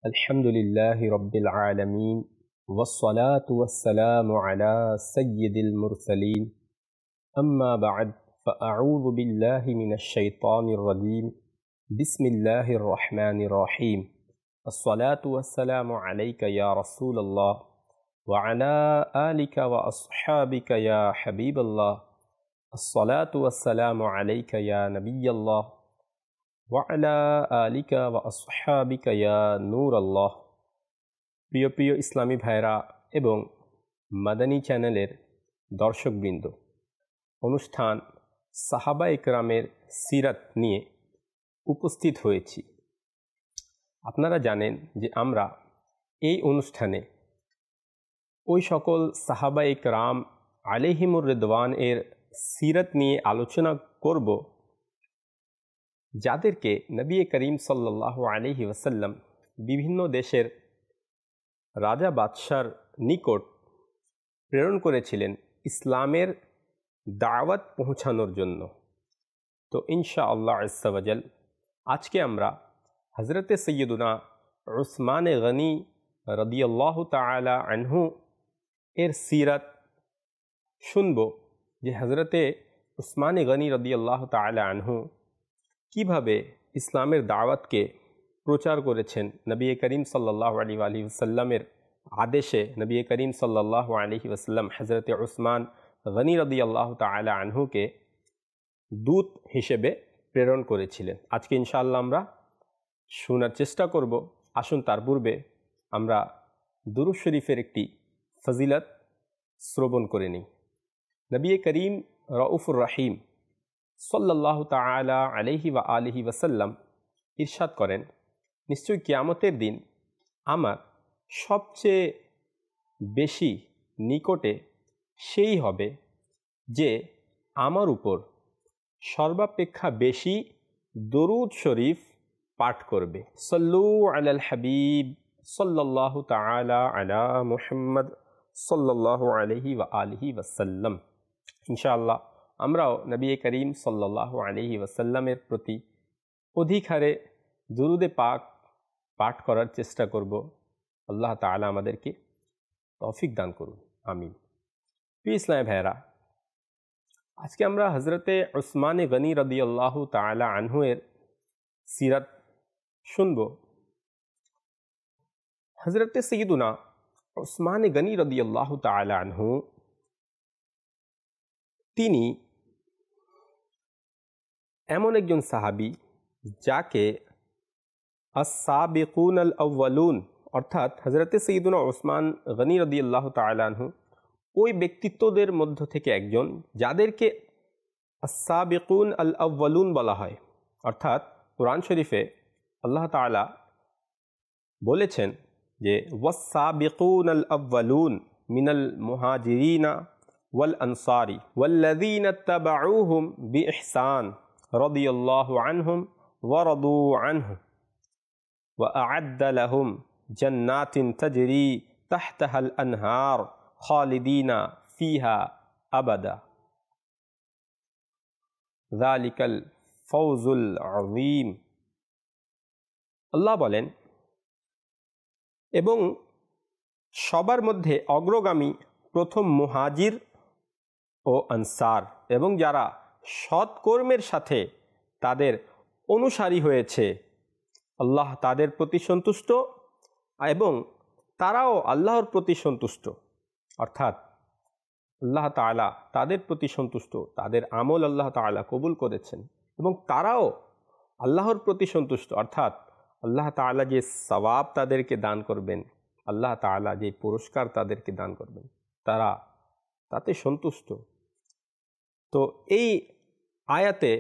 الحمد لله رب العالمين والصلاة والسلام على سيد المرسلين أما بعد فأعوذ بالله من الشيطان الرجيم بسم الله الرحمن الرحيم الصلاة والسلام عليك يا رسول الله وعلى آلك وأصحابك يا حبيب الله الصلاة والسلام عليك يا نبي الله ওয়ালা আলিকা ওয়া আসহাবিকা ইয়া নূর আল্লাহ। প্রিয় প্রিয় ইসলামী ভাইরা এবং মাদানী চ্যানেলের দর্শকবৃন্দ, অনুষ্ঠান সাহাবা ইকরামের সিরাত নিয়ে উপস্থিত হয়েছি। আপনারা জানেন যে আমরা এই অনুষ্ঠানে ওই সকল সাহাবা ইকরাম আলাইহিমুর রিদওয়ান এর সিরাত নিয়ে আলোচনা করব যাদেরকে নবী করিম সাল্লাল্লাহু আলাইহি ওয়াসাল্লাম বিভিন্ন দেশের রাজা বাদশার নিকট প্রেরণ করেছিলেন ইসলামের দাওয়াত পৌঁছানোর জন্য। তো ইনশাআল্লাহ আজ্জা ওয়া জাল আজকে আমরা হযরতে সৈয়দুনা উসমান গনি রাদিয়াল্লাহু তাআলা আনহু এর সিরাত শুনব, যে হযরতে উসমান গনি রাদিয়াল্লাহু তাআলা আনহু কিভাবে ইসলামের দাওয়াতকে প্রচার করেছেন। নবী করিম সাল্লাল্লাহু আলাইহি ওয়াসাল্লামের আদেশে নবী করিম সাল্লাল্লাহু আলাইহি ওয়াসাল্লাম হযরতে উসমান গনি রাদিয়াল্লাহু তাআলা আনহুকে দূত হিসেবে প্রেরণ করেছিলেন। আজকে ইনশাআল্লাহ আমরা শোনার চেষ্টা করব। আসুন তার পূর্বে আমরা দুরূদ শরীফের একটি ফজিলত শ্রবণ করে নিই। নবী করিম রাউফুর রহিম সাল্লাল্লাহু তাআলা আলাইহি ওয়া আলিহি ওয়াসাল্লাম ইরশাদ করেন, নিশ্চয় কিয়ামতের দিন আমার সবচেয়ে বেশি নিকটে সেই হবে যে আমার উপর সর্বাপেক্ষা বেশি দরুদ শরীফ পাঠ করবে। সাল্লু আলাল হাবিব সাল্লাল্লাহু তাআলা আলা মুহাম্মদ সাল্লাল্লাহু আলাইহি ওয়া আলিহি ওয়াসাল্লাম। ইনশাআল্লাহ আমরাও নবী করিম সাল্লাল্লাহু আলাইহি ওয়াসাল্লামের প্রতি অধিক হারে দুরুদে পাক পাঠ করার চেষ্টা করব। আল্লাহ তাআলা আমাদেরকে তৌফিক দান করুন, আমিন। প্রিয় ইসলামী ভাইরা, আজকে আমরা হযরতে উসমান গনি রাদিয়াল্লাহু তাআলা আনহু এর সিরাত শুনব। হযরতে সৈয়দুনা উসমান গনি রাদিয়াল্লাহু তাআলা আনহু তিনি এমন একজন সাহাবী যাকে আস-সাবিকুন আল-আউয়ালুন অর্থাৎ হযরতে সৈয়দুনা উসমান গনি রাদিয়াল্লাহু তাআলা আনহু ওই ব্যক্তিত্বদের মধ্য থেকে একজন যাদেরকে আস-সাবিকুন আল-আউয়ালুন বলা হয়। অর্থাৎ কুরআন শরীফে আল্লাহ তাআলা বলেছেন যে ওয়াস-সাবিকুন আল-আউয়ালুন মিনাল মুহাজিরিনা ওয়াল আনসারি ওয়াল্লাযীনা তাবাউহুম বিইহসান রাদিয়াল্লাহু আনহুম ওয়া রাদু আনহু ওয়া আ'আদ্দা লাহুম জান্নাতিন তাজরি তাহতাহাল আনহার খালিদিনা ফিহা আবাদা যালিকাল ফাওজুল আযীম। আল্লাহ বলেন, এবং সবার মধ্যে অগ্রগামী প্রথম মুহাজির ও আনসার এবং যারা সৎকর্মের সাথে তাদের অনুসারী হয়েছে, আল্লাহ তাদের প্রতি সন্তুষ্ট এবং তারাও আল্লাহর প্রতি সন্তুষ্ট। অর্থাৎ আল্লাহ তাআলা তাদের প্রতি সন্তুষ্ট, তাদের আমল আল্লাহ তাআলা কবুল করেছেন এবং তারাও আল্লাহর প্রতি সন্তুষ্ট। অর্থাৎ আল্লাহ তাআলা যে সওয়াব তাদেরকে দান করবেন, আল্লাহ তাআলা যে পুরস্কার তাদেরকে দান করবেন, তারা তাতে সন্তুষ্ট। তো এই আয়াতে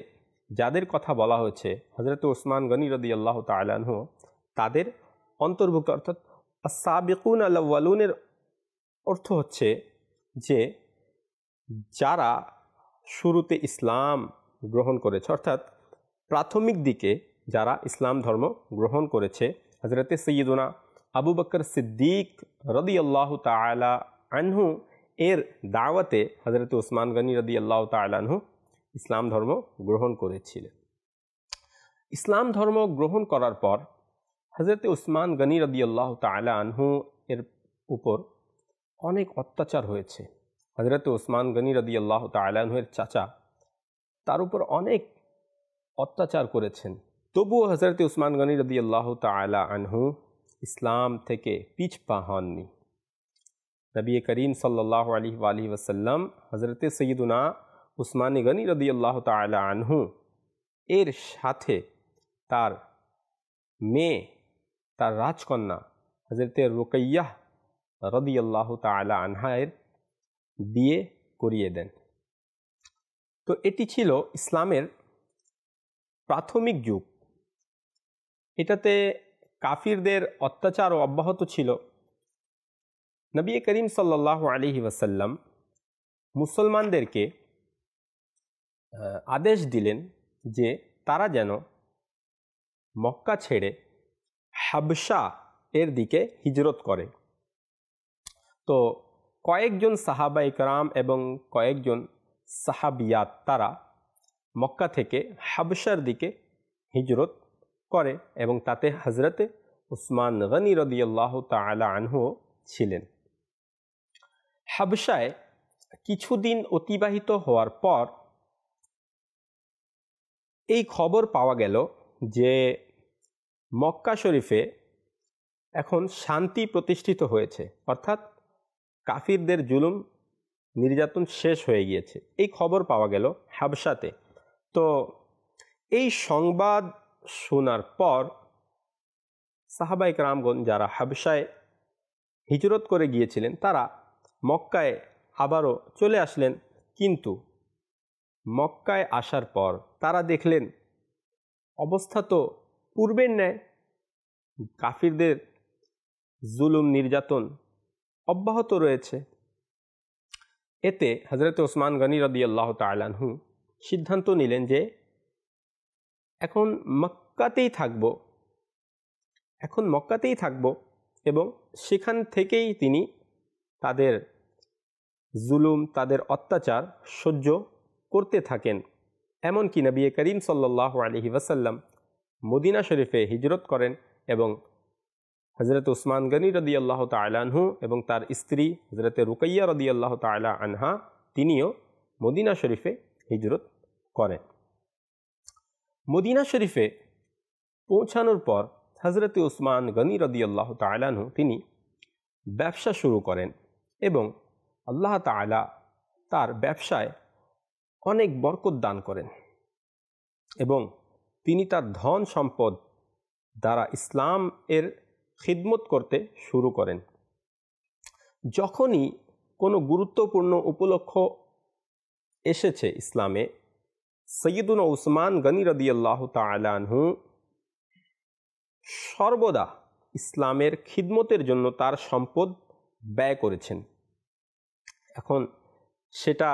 যাদের কথা বলা হয়েছে হযরত উসমান গনি রাদিয়াল্লাহু তাআলা আনহু তাদের অন্তর্ভুক্ত। অর্থাৎ আস-সাবিকুন আল-আউয়ালুনের অর্থ হচ্ছে যে যারা শুরুতে ইসলাম গ্রহণ করেছে, অর্থাৎ প্রাথমিক দিকে যারা ইসলাম ধর্ম গ্রহণ করেছে। হযরতে সৈয়দুনা আবু বকর সিদ্দিক রাদিয়াল্লাহু তাআলা আনহু এর দাওয়াতে হযরত উসমান গনি রাদিয়াল্লাহু তাআলা আনহু ইসলাম ধর্ম গ্রহণ করেছিলেন। ইসলাম ধর্ম গ্রহণ করার পর হজরতে উসমান গনি রাদিয়াল্লাহু তাআলা আনহু এর উপর অনেক অত্যাচার হয়েছে। হজরতে উসমান গনি রাদিয়াল্লাহু তাআলা আনহু এর চাচা তার উপর অনেক অত্যাচার করেছেন, তবুও হজরতে উসমান গনি রাদিয়াল্লাহু তাআলা আনহু ইসলাম থেকে পিছপা হননি। নবী করিম সাল্লাল্লাহু আলাইহি ওয়াসাল্লাম হজরতে সৈয়দুনা উসমান গনি রাদিয়াল্লাহু তাআলা আনহু এর সাথে তার মেয়ে, তার রাজকন্যা হজরতে রুকাইয়াহ রাদিয়াল্লাহু তাআলা আনহার বিয়ে করিয়ে দেন। তো এটি ছিল ইসলামের প্রাথমিক যুগ। এটাতে কাফিরদের অত্যাচারও অব্যাহত ছিল। নবী করিম সাল্লাল্লাহু আলাইহি ওয়াসাল্লাম মুসলমানদেরকে আদেশ দিলেন যে তারা যেন মক্কা ছেড়ে হাবশা এর দিকে হিজরত করে। তো কয়েকজন সাহাবা ইকরাম এবং কয়েকজন সাহাবিয়াত তারা মক্কা থেকে হাবশার দিকে হিজরত করে এবং তাতে হজরতে উসমান গনি রাদিয়াল্লাহু তাআলা আনহু ছিলেন। হাবশায় কিছুদিন অতিবাহিত হওয়ার পর এই খবর পাওয়া গেল যে মক্কা শরীফে এখন শান্তি প্রতিষ্ঠিত হয়েছে, অর্থাৎ কাফিরদের জুলুম নির্যাতন শেষ হয়ে গিয়েছে। এই খবর পাওয়া গেল হাবশাতে। তো এই সংবাদ শোনার পর সাহাবা ইকরামগণ যারা হাবশায় হিজরত করে গিয়েছিলেন তারা মক্কায় আবারও চলে আসলেন, কিন্তু মক্কায় আসার পর তারা দেখলেন অবস্থা তো পূর্বের ন্যায়, কাফিরদের জুলুম নির্যাতন অব্যাহত রয়েছে। এতে হজরত উসমান গনি রাদিয়াল্লাহু তাআলা আনহু সিদ্ধান্ত নিলেন যে এখন মক্কাতেই থাকব এবং সেখান থেকেই তিনি তাদের জুলুম, তাদের অত্যাচার সহ্য করতে থাকেন। এমনকি নবী করিম সাল্লাল্লাহু আলাইহি ওয়াসাল্লাম মদিনা শরীফে হিজরত করেন এবং হজরত উসমান গনি রাদিয়াল্লাহু তাআলা আনহু এবং তার স্ত্রী হজরত রুকাইয়া রাদিয়াল্লাহু তাআলা আনহা তিনিও মদিনা শরীফে হিজরত করেন। মদিনা শরীফে পৌঁছানোর পর হজরত উসমান গনি রাদিয়াল্লাহু তাআলা আনহু তিনি ব্যবসা শুরু করেন এবং আল্লাহ তাআলা তার ব্যবসায় অনেক বরকত দান করেন এবং তিনি তার ধন সম্পদ দ্বারা ইসলাম এর খিদমত করতে শুরু করেন। যখনই কোনো গুরুত্বপূর্ণ উপলক্ষ এসেছে ইসলামে, সৈয়দুনা উসমান গনি রাদিয়াল্লাহু তাআলা আনহু সর্বদা ইসলামের খিদমতের জন্য তার সম্পদ ব্যয় করেছেন। এখন সেটা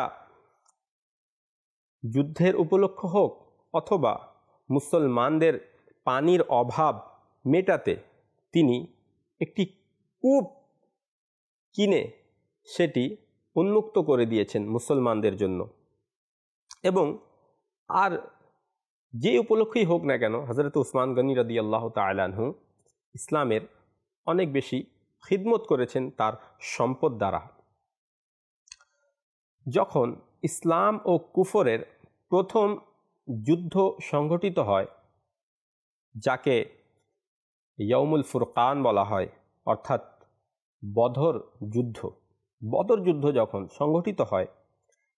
যুদ্ধের উপলক্ষ হোক অথবা মুসলমানদের পানির অভাব মেটাতে তিনি একটি কূপ কিনে সেটি উন্মুক্ত করে দিয়েছেন মুসলমানদের জন্য। এবং আর যে উপলক্ষেই হোক না কেন হজরত উসমান গনি রাদিয়াল্লাহু তাআলা আনহু ইসলামের অনেক বেশি খিদমত করেছেন তার সম্পদ দ্বারা। যখন ইসলাম ও কুফরের প্রথম যুদ্ধ সংঘটিত হয়, যাকে ইয়াউমুল ফুরকান বলা হয়, অর্থাৎ বদর যুদ্ধ যখন সংঘটিত হয়,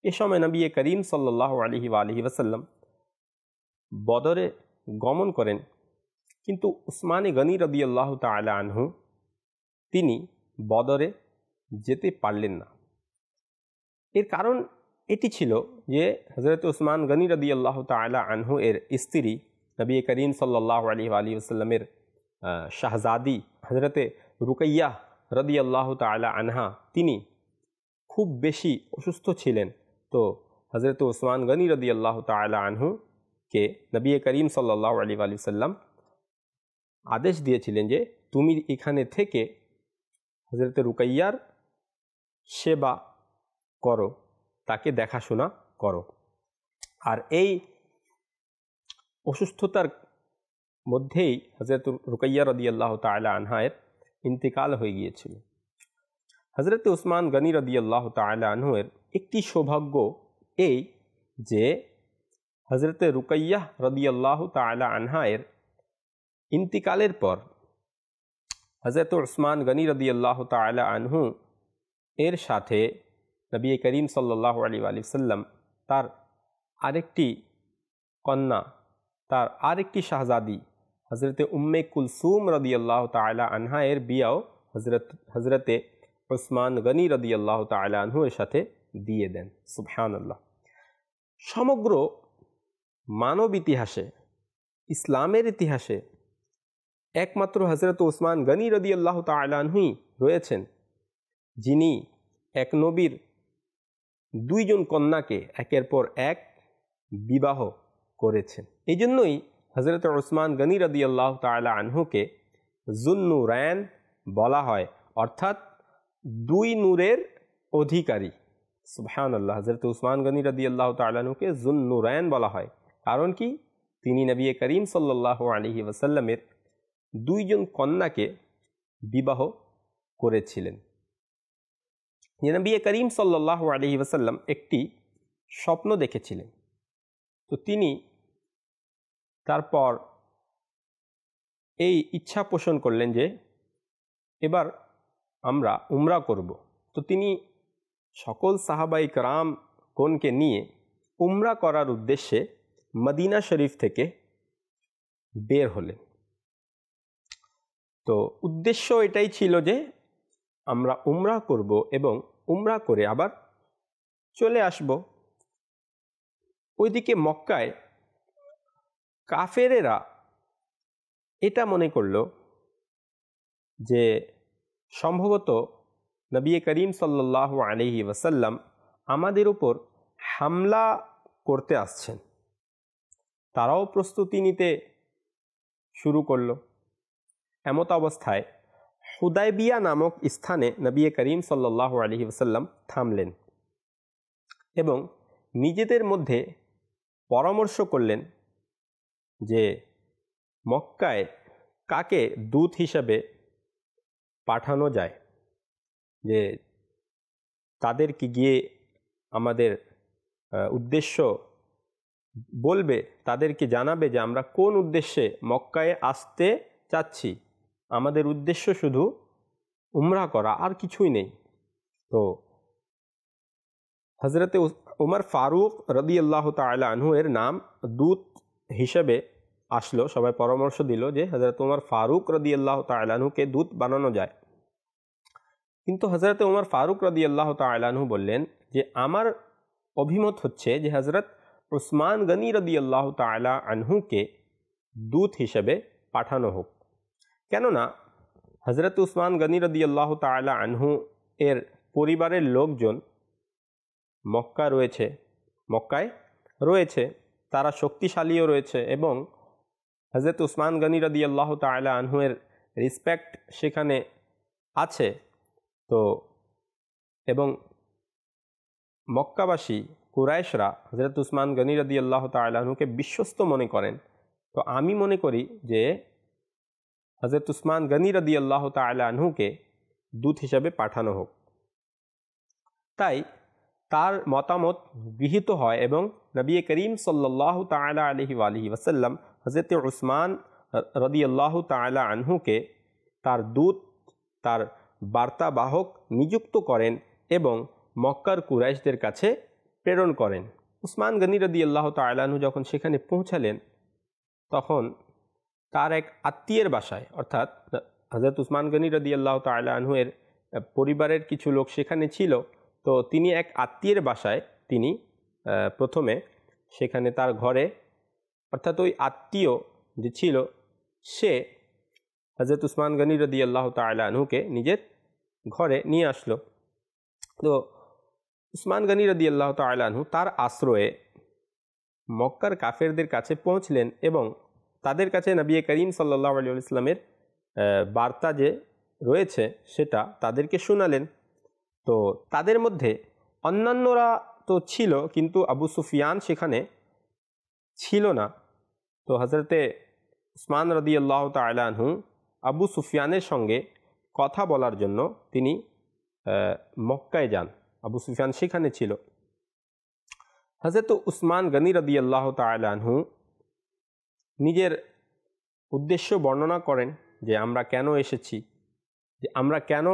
এ সময় নবী করিম সাল্লাল্লাহু আলাইহি ওয়াসাল্লাম বদরে গমন করেন, কিন্তু উসমান গনি রাদিয়াল্লাহু তাআলা আনহু তিনি বদরে যেতে পারলেন না। এর কারণ এটি ছিল যে হজরত উসমান গনি রাদিয়াল্লাহু তাআলা আনহু এর স্ত্রী নবী করিম সাল্লাল্লাহু আলাইহি ওয়াসাল্লামের শাহজাদি হজরতে রুকাইয়া রাদিয়াল্লাহু তাআলা আনহা তিনি খুব বেশি অসুস্থ ছিলেন। তো হজরত উসমান গনি রাদিয়াল্লাহু তাআলা আনহু কে নবী করিম সাল্লাল্লাহু আলাইহি ওয়াসাল্লাম আদেশ দিয়েছিলেন যে তুমি এখানে থেকে হজরত রুকাইয়ার সেবা করো, তাকে দেখাশোনা করো। আর এই অসুস্থতার মধ্যেই হযরত রুকাইয়া রাদিয়াল্লাহু তাআলা আনহায়ের ইন্তেকাল হয়ে গিয়েছিল। হযরত উসমান গনি রাদিয়াল্লাহু তাআলা আনহুয়ের একটি সৌভাগ্য এই যে হযরত রুকাইয়া রাদিয়াল্লাহু তাআলা আনহায়ের ইন্তিকালের পর হযরত উসমান গনি রাদিয়াল্লাহু তাআলা আনহু এর সাথে নবী করিম সাল্লাল্লাহু আলাইহি ওয়া সাল্লাম তার আরেকটি কন্যা, তার আরেকটি শাহজাদি হযরতে উম্মে কুলসুম রাদিয়াল্লাহু তাআলা আনহায়ের বিয়াও হযরতে উসমান গনি রাদিয়াল্লাহু তাআলা আনহু এর সাথে দিয়ে দেন। সুবহানাল্লাহ। সমগ্র মানব ইতিহাসে, ইসলামের ইতিহাসে একমাত্র হযরত উসমান গনি রাদিয়াল্লাহু তাআলা আনহুই রয়েছেন যিনি এক নবীর দুইজন কন্যাকে একের পর এক বিবাহ করেছেন। এই জন্যই হযরত উসমান গনি রাদিয়াল্লাহু তাআলা আনহুকে যুন-নূরাইন বলা হয়, অর্থাৎ দুই নূরের অধিকারী। সুবহানাল্লাহ। হযরত উসমান গনি রাদিয়াল্লাহু তাআলা আনহুকে যুন-নূরাইন বলা হয়, কারণ কি তিনি নবী করিম সাল্লাল্লাহু আলাইহি ওয়াসাল্লামের দুইজন কন্যাকে বিবাহ করেছিলেন। নবী করিম সাল্লাল্লাহু আলাইহি ওয়াসাল্লাম একটি স্বপ্ন দেখেছিলেন, তো তিনি তারপর এই ইচ্ছা পোষণ করলেন যে এবার আমরা উমরা করব। তো তিনি সকল সাহাবাই کرام গণকে নিয়ে উমরা করার উদ্দেশ্যে মদিনা শরীফ থেকে বের হলেন। তো উদ্দেশ্য এটাই ছিল যে আমরা উমরা করব এবং উমরা করে আবার চলে আসব। ওইদিকে মক্কায় কাফেরেরা এটা মনে করল যে সম্ভবত নবী করিম সাল্লাল্লাহু আলাইহি ওয়াসাল্লাম আমাদের উপর হামলা করতে আসছেন। তারাও প্রস্তুতি নিতে শুরু করল। এমত অবস্থায় হুদায়বিয়া নামক স্থানে নবী করিম সাল্লাল্লাহু আলাইহি ওয়াসাল্লাম থামলেন এবং নিজেদের মধ্যে পরামর্শ করলেন যে মক্কায় কাকে দূত হিসাবে পাঠানো যায়, যে তাদেরকে গিয়ে আমাদের উদ্দেশ্য বলবে, তাদেরকে জানাবে যে আমরা কোন উদ্দেশ্যে মক্কায় আসতে চাচ্ছি, আমাদের উদ্দেশ্য শুধু উমরা করা, আর কিছুই নেই। তো হযরতে উমর ফারুক রাদিয়াল্লাহু তাআলা আনহু এর নাম দূত হিসেবে আসলো। সবাই পরামর্শ দিল যে হযরত উমর ফারুক রাদিয়াল্লাহু তাআলা আনহুকে দূত বানানো যায়। কিন্তু হযরত উমর ফারুক রাদিয়াল্লাহু তাআলা আনহু বললেন যে আমার অভিমত হচ্ছে যে হযরত উসমান গনি রাদিয়াল্লাহু তাআলা আনহুকে দূত হিসেবে পাঠানো হোক। কেননা হযরত উসমান গনি রাদিয়াল্লাহু তাআলা আনহু এর পরিবারের লোকজন মক্কায় রয়েছে, তারা শক্তিশালীও রয়েছে এবং হযরত উসমান গনি রাদিয়াল্লাহু তাআলা আনহু এর রেসপেক্ট সেখানে আছে। তো এবং মক্কাবাসী কুরাইশরা হযরত উসমান গনি রাদিয়াল্লাহু তাআলা আনহুকে বিশ্বস্ত মনে করেন। তো আমি মনে করি যে হযরত উসমান গনি রাদিয়াল্লাহু তাআলা আনহুকে দূত হিসাবে পাঠানো হোক। তাই তার মতামত গৃহীত হয় এবং নবী করিম সাল্লাল্লাহু তাআলা আলাইহি ওয়াসাল্লাম হযরত উসমান রাদিয়াল্লাহু তাআলা আনহুকে তার দূত, তার বার্তাবাহক নিযুক্ত করেন এবং মক্কার কুরাইশদের কাছে প্রেরণ করেন। উসমান গনি রাদিয়াল্লাহু তাআলা আনহু যখন সেখানে পৌঁছালেন তখন তার এক আত্মীয়ের বাসায়, অর্থাৎ হযরত উসমান গনি রাদিয়াল্লাহু তাআলা আনহু এর পরিবারের কিছু লোক সেখানে ছিল। তো তিনি এক আত্মীয়ের বাসায় তিনি প্রথমে সেখানে তার ঘরে, অর্থাৎ ওই আত্মীয় যে ছিল সে হযরত উসমান গনি রাদিয়াল্লাহু তাআলা আনহুকে নিজের ঘরে নিয়ে আসলো। তো উসমান গনি রাদিয়াল্লাহু তাআলা আনহু তার আশ্রয়ে মক্কার কাফেরদের কাছে পৌঁছলেন এবং তাদের কাছে নবী করিম সাল্লাল্লাহু আলাইহি ওয়াসাল্লামের বার্তা যে রয়েছে সেটা তাদেরকে শোনালেন। তো তাদের মধ্যে অন্যান্যরা তো ছিল, কিন্তু আবু সুফিয়ান সেখানে ছিল না। তো হযরতে উসমান রাদিয়াল্লাহু তাআলা আনহু আবু সুফিয়ানের সঙ্গে কথা বলার জন্য তিনি মক্কায় যান। আবু সুফিয়ান সেখানে ছিল। হযরত উসমান গনি রাদিয়াল্লাহু তাআলা আনহু নিজের উদ্দেশ্য বর্ণনা করেন যে আমরা কেন এসেছি, যে আমরা কেন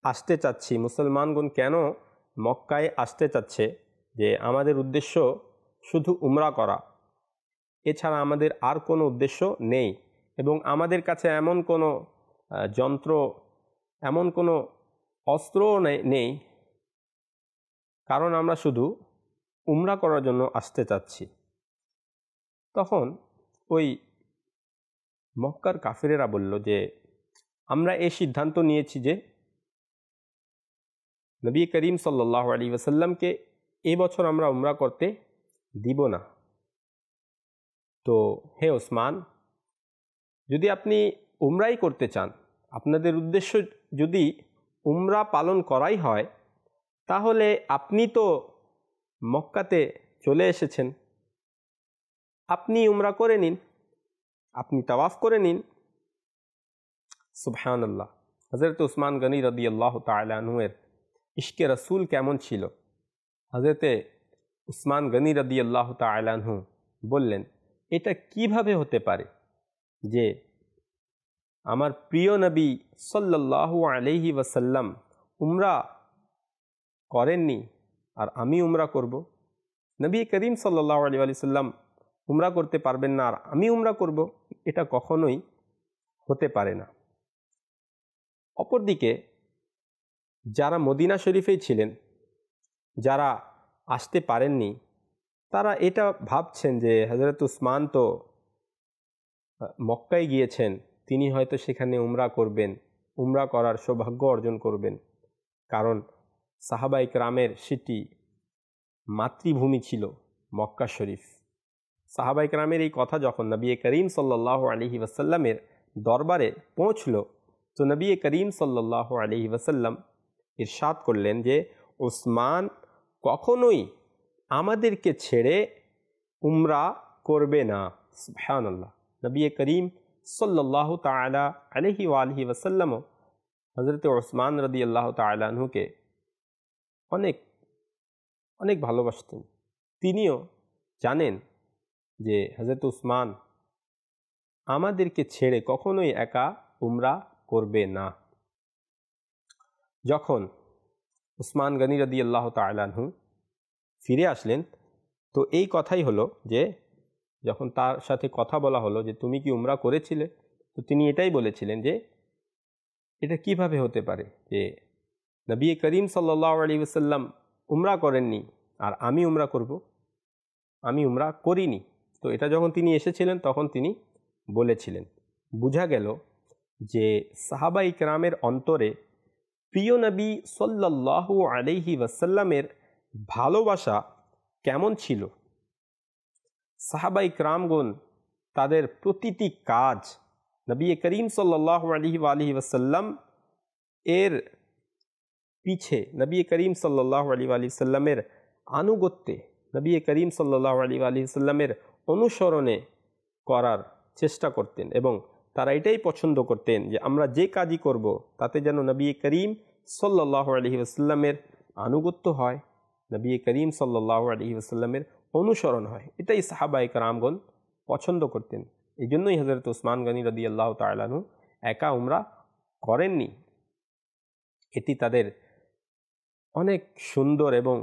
আসতে চাচ্ছি, মুসলমানগণ কেন মক্কায় আসতে চাচ্ছে, যে আমাদের উদ্দেশ্য শুধু উমরা করা, এছাড়া আমাদের আর কোনো উদ্দেশ্য নেই এবং আমাদের কাছে এমন কোনো যন্ত্র, এমন কোনো অস্ত্রও নেই, কারণ আমরা শুধু উমরা করার জন্য আসতে চাচ্ছি। তখন ওই মক্কার কাফিরেরা বলল যে আমরা এই সিদ্ধান্ত নিয়েছি যে নবী করিম সাল্লাল্লাহু আলাইহি ওয়াসাল্লামকে এই বছর আমরা উমরা করতে দিব না। তো হে ওসমান, যদি আপনি উমরাই করতে চান, আপনাদের উদ্দেশ্য যদি উমরা পালন করাই হয়, তাহলে আপনি তো মক্কাতে চলে এসেছেন, আপনি উমরা করে নিন, আপনি তাওয়াফ করে নিন। সুবহানাল্লাহ। হযরত উসমান গনি রাদিয়াল্লাহু তাআলা আনহু-এর ইশকে রাসূল কেমন ছিল। হযরতে উসমান গনি রাদিয়াল্লাহু তাআলা আনহু বললেন, এটা কিভাবে হতে পারে যে আমার প্রিয় নবী সাল্লাল্লাহু আলাইহি ওয়াসাল্লাম উমরা করেননি আর আমি উমরা করব? নবী করিম সাল্লাল্লাহু আলাইহি ওয়াসাল্লাম উমরা করতে পারবেন না আর আমি উমরা করব? এটা কখনোই হতে পারে না। অপরদিকে যারা মদিনা শরীফেই ছিলেন, যারা আসতে পারেননি, তারা এটা ভাবছেন যে হযরত উসমান তো মক্কায় গিয়েছেন, তিনি হয়তো সেখানে উমরা করবেন, উমরা করার সৌভাগ্য অর্জন করবেন, কারণ সাহাবায়ে কেরামের সেটি মাতৃভূমি ছিল মক্কা শরীফ। সাহাবায়ে কেরামের এই কথা যখন নবী করিম সাল্লাল্লাহু আলাইহি ওয়াসাল্লামের দরবারে পৌঁছল, তো নবী করিম সাল্লাল্লাহু আলাইহি ওয়াসাল্লাম ইরশাদ করলেন যে উসমান কখনোই আমাদেরকে ছেড়ে উমরা করবে না। সুবহানাল্লাহ। নবী করিম সাল্লাল্লাহু তাআলা আলাইহি ওয়া আলিহি ওয়াসাল্লাম হযরত উসমান রাদিয়াল্লাহু তাআলা আনহুকে অনেক অনেক ভালোবাসতেন। তিনিও জানেন যে হযরত উসমান আমাদেরকে ছেড়ে কখনোই একা উমরা করবে না। যখন উসমান গনি রাদিয়াল্লাহু তাআলা আনহু ফিরে আসলেন, তো এই কথাই হলো যে যখন তার সাথে কথা বলা হলো যে তুমি কি উমরা করেছিলে, তো তিনি এটাই বলেছিলেন যে এটা কিভাবে হতে পারে যে নবী করিম সাল্লাল্লাহু আলাইহি ওয়াসাল্লাম উমরা করেননি আর আমি উমরা করব? আমি উমরা করিনি। তো এটা যখন তিনি এসেছিলেন তখন তিনি বলেছিলেন। বোঝা গেল যে সাহাবায়ে কেরামের অন্তরে প্রিয় নবী সাল্লাল্লাহু আলাইহি ওয়াসাল্লামের ভালোবাসা কেমন ছিল। সাহাবায়ে কেরামগণ তাদের প্রতিটি কাজ নবী করিম সাল্লাল্লাহু আলাইহি ওয়াসাল্লাম এর পিছে, নবী করিম সাল্লাল্লাহু আলাইহি ওয়াসাল্লামের আনুগত্যে, নবী করিম সাল্লাল্লাহু আলাইহি ওয়াসাল্লামের অনুসরণে করার চেষ্টা করতেন এবং তারা এটাই পছন্দ করতেন যে আমরা যে কাজই করব তাতে যেন নবী করিম সাল্লাল্লাহু আলাইহি ওয়াসাল্লামের আনুগত্য হয়, নবী করিম সাল্লাল্লাহু আলাইহি ওয়াসাল্লামের অনুসরণ হয়। এটাই সাহাবায়ে কেরামগণ পছন্দ করতেন। এই জন্যই হযরত উসমান গনি রাদিয়াল্লাহু তাআলা আনহু একা উমরা করেননি। এটি তাদের অনেক সুন্দর এবং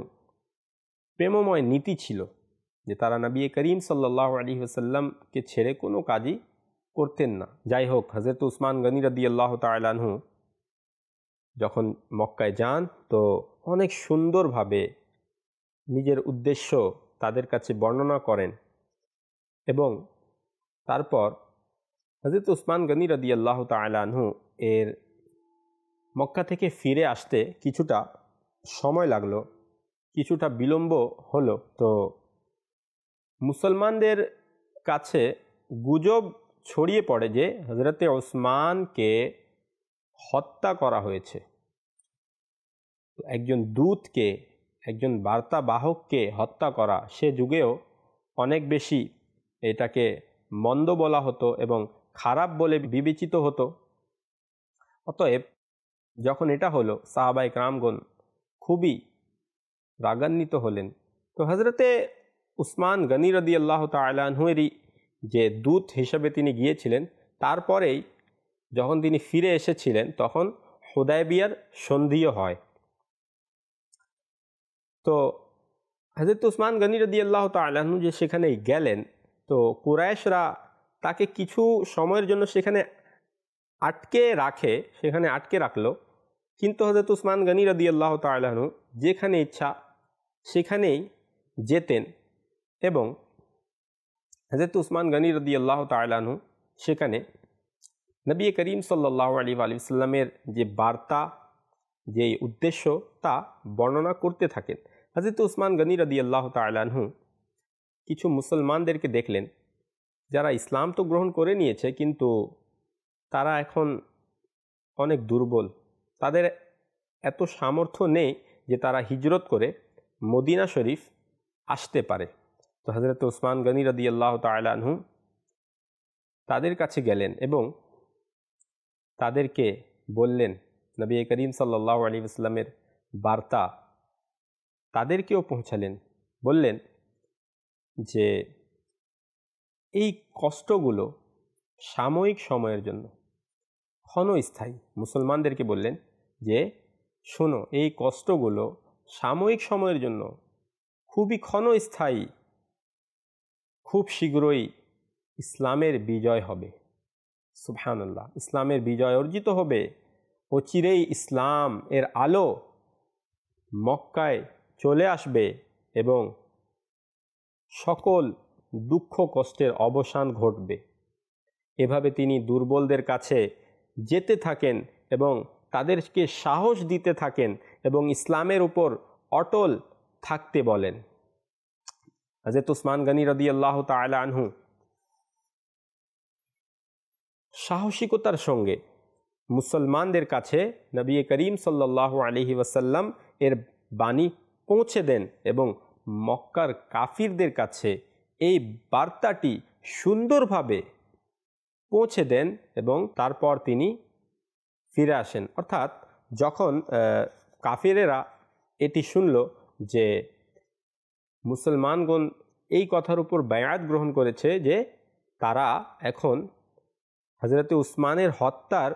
প্রেমময় নীতি ছিল যে তারা নবী করিম সাল্লাল্লাহু আলাইহি ওয়াসাল্লামকে ছেড়ে কোনো কাজই করতেন না। যাই হোক, হযরত উসমান গনি রাদিয়াল্লাহু তাআলা আনহু যখন মক্কায় যান, তো অনেক সুন্দরভাবে নিজের উদ্দেশ্য তাদের কাছে বর্ণনা করেন এবং তারপর হযরত উসমান গনি রাদিয়াল্লাহু তাআলা আনহু এর মক্কা থেকে ফিরে আসতে কিছুটা সময় লাগলো, কিছুটা বিলম্ব হলো। তো মুসলমানদের কাছে গুজব ছড়িয়ে পড়ে যে হযরতে উসমানকে হত্যা করা হয়েছে। একজন দূতকে, একজন বার্তাবাহককে হত্যা করা সে যুগেও অনেক বেশি এটাকে মন্দ বলা হতো এবং খারাপ বলে বিবেচিত হতো। অতএব যখন এটা হলো, সাহাবায়ে কেরামগণ খুবই রাগান্বিত হলেন। তো হজরতে উসমান গনি রাদিয়াল্লাহু তাআলা আনহুয়েরই যে দূত হিসেবে তিনি গিয়েছিলেন, তারপরেই যখন তিনি ফিরে এসেছিলেন তখন হুদায়বিয়ার সন্ধিও হয়। তো হযরত উসমান গনি রাদিয়াল্লাহু তাআলা আনহু যে সেখানে গেলেন, তো কুরাইশরা তাকে কিছু সময়ের জন্য সেখানে আটকে রাখলো। কিন্তু হযরত উসমান গনি রাদিয়াল্লাহু তাআলা আনহু যেখানে ইচ্ছা সেখানেই যেতেন এবং হযরত উসমান গনি রাদিয়াল্লাহু তাআলা আনহু সেখানে নবী করিম সাল্লাল্লাহু আলাইহি ওয়া সাল্লামের যে বার্তা, যে উদ্দেশ্য তা বর্ণনা করতে থাকেন। হযরত উসমান গনি রাদিয়াল্লাহু তাআলা আনহু কিছু মুসলমানদেরকে দেখলেন যারা ইসলাম তো গ্রহণ করে নিয়েছে, কিন্তু তারা এখন অনেক দুর্বল, তাদের এত সামর্থ্য নেই যে তারা হিজরত করে মদিনা শরীফ আসতে পারে। তো হযরত উসমান গনি রাদিয়াল্লাহু তাআলা আনহু তাদের কাছে গেলেন এবং তাদেরকে বললেন, নবী করিম সাল্লাল্লাহু আলাইহি ওয়াসাল্লামের বার্তা তাদেরকেও পৌঁছালেন। বললেন যে এই কষ্টগুলো সাময়িক সময়ের জন্য, ক্ষণস্থায়ী। মুসলমানদেরকে বললেন যে শোনো, এই কষ্টগুলো সাময়িক সময়ের জন্য, খুবই ক্ষণস্থায়ী, খুব শীঘ্রই ইসলামের বিজয় হবে। সুবহানাল্লাহ, ইসলামের বিজয় অর্জিত হবে। অচিরেই ইসলাম এর আলো মক্কায় চলে আসবে এবং সকল দুঃখ কষ্টের অবসান ঘটবে। এভাবে তিনি দুর্বলদের কাছে যেতে থাকেন এবং তাদেরকে সাহস দিতে থাকেন এবং ইসলামের উপর অটল থাকতে বলেন। হযরত উসমান গনি রাদিয়াল্লাহু তাআলা আনহু সাহসিকতার সঙ্গে মুসলমানদের কাছে নবী করিম সাল্লাল্লাহু আলাইহি ওয়াসাল্লাম এর বাণী পৌঁছে দেন এবং মক্কার কাফিরদের কাছে এই বার্তাটি সুন্দরভাবে পৌঁছে দেন এবং তারপর তিনি ফিরে আসেন। অর্থাৎ যখন কাফিরেরা এটি শুনল যে মুসলমানগণ এই কথার উপর বায়াত গ্রহণ করেছে যে তারা এখন হযরতে উসমানের হত্যার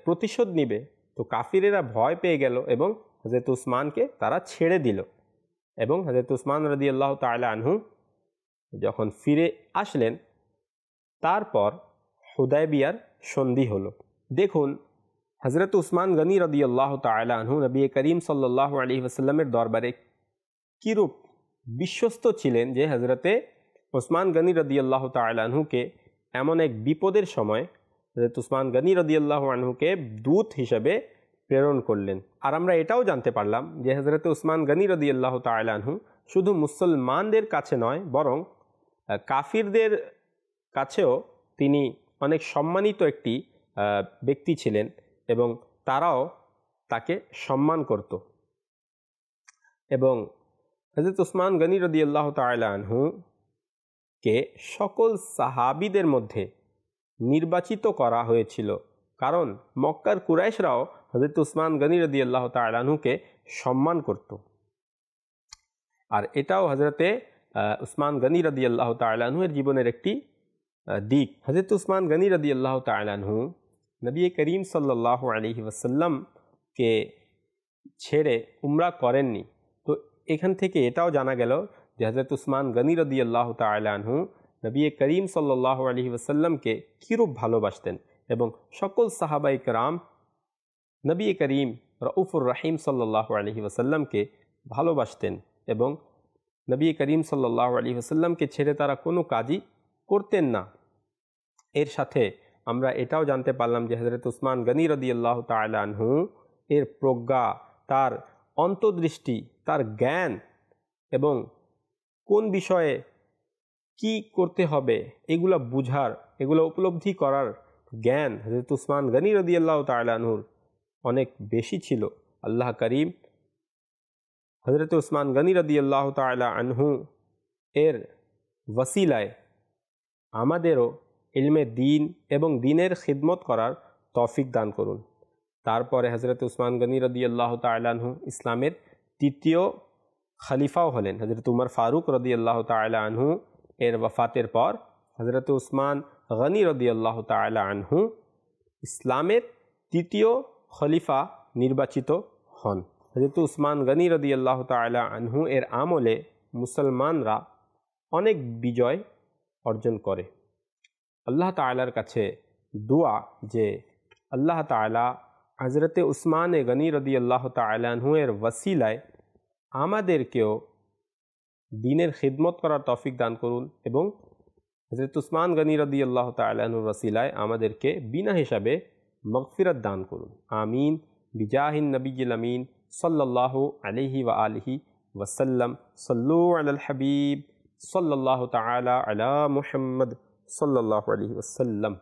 প্রতিশোধ নিবে, তো কাফিরেরা ভয় পেয়ে গেল এবং হযরত উসমানকে তারা ছেড়ে দিল এবং হযরত উসমান রাদিয়াল্লাহু তাআলা আনহু যখন ফিরে আসলেন তারপর হুদায়বিয়ার সন্ধি হলো। দেখুন, হযরত উসমান গনি রাদিয়াল্লাহু তাআলা আনহু নবী করিম সাল্লাল্লাহু আলাইহি ওয়াসাল্লামের দরবারে কিরূপ বিশ্বস্ত ছিলেন যে হযরতে উসমান গনি রাদিয়াল্লাহু তাআলা আনহুকে এমন এক বিপদের সময় হযরত উসমান গনি রাদিয়াল্লাহু আনহুকে দূত হিসেবে প্রেরণ করলেন। আর আমরা এটাও জানতে পারলাম যে হযরত উসমান গনি রাদিয়াল্লাহু তাআলা আনহু শুধু মুসলমানদের কাছে নয়, বরং কাফিরদের কাছেও তিনি অনেক সম্মানিত একটি ব্যক্তি ছিলেন এবং তারাও তাকে সম্মান করত। এবং হযরত উসমান গনি রাদিয়াল্লাহু তাআলা আনহু কে সকল সাহাবীদের মধ্যে নির্বাচিত করা হয়েছিল, কারণ মক্কার কুরাইশরাও হযরত উসমান গনি রাদিয়াল্লাহু তাআলা আনহুকে সম্মান করত। আর এটাও হযরতে উসমান গনি রাদিয়াল্লাহু তাআলা আনহুর জীবনের একটি দিক। হযরত উসমান গনি রাদিয়াল্লাহু তাআলা আনহু নবী করিম সাল্লাল্লাহু আলাইহি ওয়াসাল্লামকে ছেড়ে উমরা করেননি। তো এখান থেকে এটাও জানা গেল যে হযরত উসমান গনি রাদিয়াল্লাহু তাআলা আনহু নবী করিম সাল্লাল্লাহু আলাইহি ওয়াসাল্লামকে কিরূপ ভালোবাসতেন এবং সকল সাহাবায়ে কেরাম নবী করিম রউফুর রহিম সাল্লাল্লাহু আলাইহি ওয়াসাল্লামকে ভালোবাসতেন এবং নবী করিম সাল্লাল্লাহু আলাইহি ওয়াসাল্লামকে ছেড়ে তারা কোনো কাজই করতেন না। এর সাথে আমরা এটাও জানতে পারলাম যে হযরত উসমান গনি রাদিয়াল্লাহু তাআলা আনহু এর প্রজ্ঞা, তার অন্তর্দৃষ্টি, তার জ্ঞান এবং কোন বিষয়ে কি করতে হবে এগুলো বুঝার, এগুলো উপলব্ধি করার জ্ঞান হযরত উসমান গনি রাদিয়াল্লাহু তাআলা আনহুর অনেক বেশি ছিল। আল্লাহ করিম হযরত উসমান গনি রাদিয়াল্লাহু তাআলা আনহু এর ওসিলায় আমাদেরও ইলমে দিন এবং দিনের খিদমত করার তৌফিক দান করুন। তারপরে হযরত উসমান গনি রাদিয়াল্লাহু তাআলা আনহু ইসলামের তৃতীয় খলিফাও হলেন। হযরত উমর ফারুক রাদিয়াল্লাহু তাআলা আনহু এর ওয়াফাতের পর হযরত উসমান গনি রাদিয়াল্লাহু তাআলা আনহু ইসলামের তৃতীয় খলিফা নির্বাচিত হন। হযরত উসমান গনি রাদিয়াল্লাহু তাআলা আনহু এর আমলে মুসলমানরা অনেক বিজয় অর্জন করে। আল্লাহ তাআলার কাছে দোয়া যে আল্লাহ তাআলা হযরত উসমান গনি রাদিয়াল্লাহু তাআলা আনহু এর ওসিলায় আমাদেরকেও দ্বীনের খিদমত করার তৌফিক দান করুন এবং হযরত উসমান গনি রাদিয়াল্লাহু তাআলা আনহুর ওসিলায় আমাদেরকে বিনা হিসাবে মাগফিরাত দান করুন। আমিন বিজাহিন নবিয়্যিল আমিন সাল্লাল্লাহু আলাইহি ওয়া আলিহি ওয়াসাল্লাম। সাল্লু আলাল হাবিব সাল্লাল্লাহু তাআলা আলা মুহাম্মদ সাল্লাল্লাহু আলাইহি ওয়াসাল্লাম।